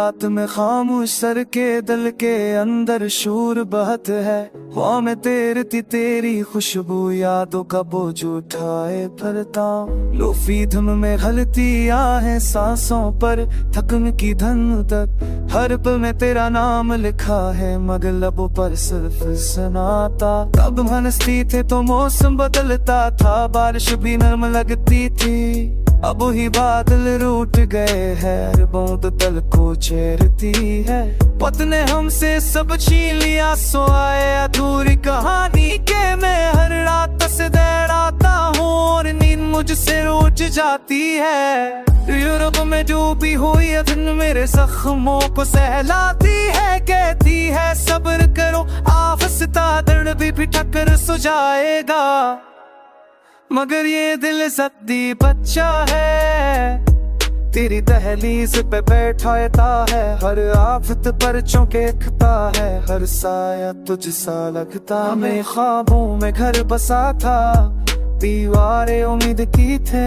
रात में खामोश सर के दिल के अंदर शूर बहत है। ख्वाब में तैरती तेरी खुशबू यादों का बोझ उठाए फिरता। लोफी धुन में हलती आहें सांसों पर थकन की धन तक। हर पल में तेरा नाम लिखा है मगर लबों पर सिर्फ सनाता। तब हंसती थे तो मौसम बदलता था, बारिश भी नर्म लगती थी। अब ही बादल रूठ गए हैं, हर बूंद तल को चेरती है। पत ने हमसे सब छीन लिया, सो आए अधूरी कहानी के। मैं हर रात से दौड़ाता हूँ और नींद मुझसे रूठ जाती है। यूरोप में डूबी हुई अधन मेरे जख्मों को सहलाती है। कहती है सब्र करो आफस्ता, दर्द भी ठक्कर सो जाएगा। मगर ये दिल सद्दी बच्चा है, तेरी दहलीज पे बैठाता है। हर आफत पर चौंकेता है, हर साया तुझसा लगता। मैं ख्वाबों में घर बसा था, दीवारें उम्मीद की थे।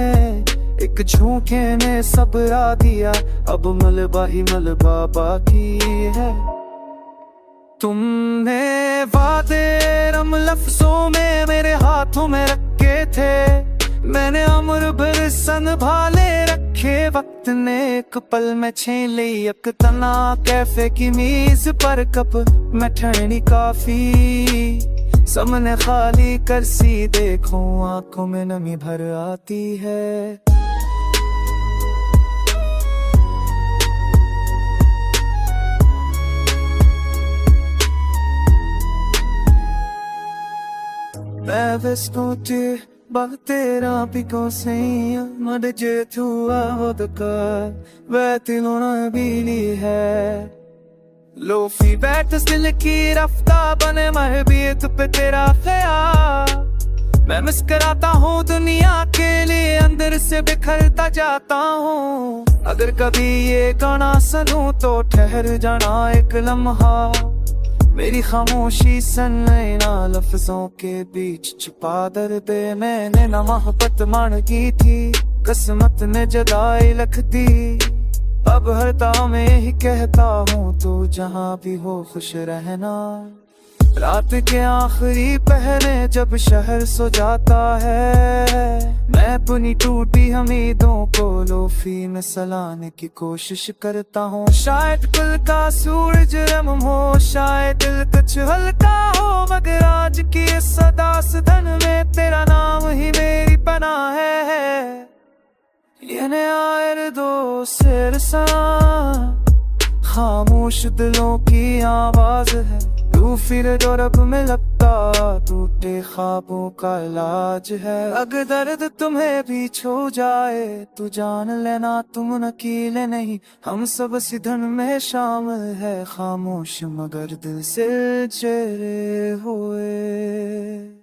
एक झोंके ने सबरा दिया, अब मलबा ही मलबा बाकी है। तुमने वादे रम लफ्जों में मेरे हाथों में रखे थे। मैंने उम्र भर संभाले रखे, वक्त ने एक पल में छीन ली। एक तना कैफे की मीज पर कप में ठहरी काफी। सामने खाली करसी देखूं, आंखों में नमी भर आती है। मैं vescote batterà picosei madje tua vodka वैती नबीली है। लोफी बैठ दिल की रफ्ता बने महबीत पे तेरा ख्याल। मैं मुस्कुराता हूँ दुनिया के लिए, अंदर से बिखरता जाता हूँ। अगर कभी ये गाना सुनूं तो ठहर जाना एक लम्हा। मेरी खामोशी सन्नैना लफ्जों के बीच छुपा दर्द। मैंने न मोहब्बत मान की थी, किस्मत ने जदाई लख दी। अब हर ताम में ही कहता हूँ, तू जहाँ भी हो खुश रहना। रात के आखिरी पहरे जब शहर सो जाता है, मैं अपनी टूटी उम्मीदों को लोफी में सलाने की कोशिश करता हूँ। शायद कुल का सूरज रम हो, शायद दिल कुछ हल्का हो। मगर आज की इस सदास धन में तेरा नाम ही मेरी पनाह है। ये नया दो सिर सा खामोश दिलों की आवाज है। तू फिर जो रब में लगता, टूटे ख्वाबों का इलाज है। अगर दर्द तुम्हें भी छू जाए तो जान लेना तुम अकेले नहीं। हम सब इसी धुन में शामिल है, खामोश मगर दिल से चेरे हुए।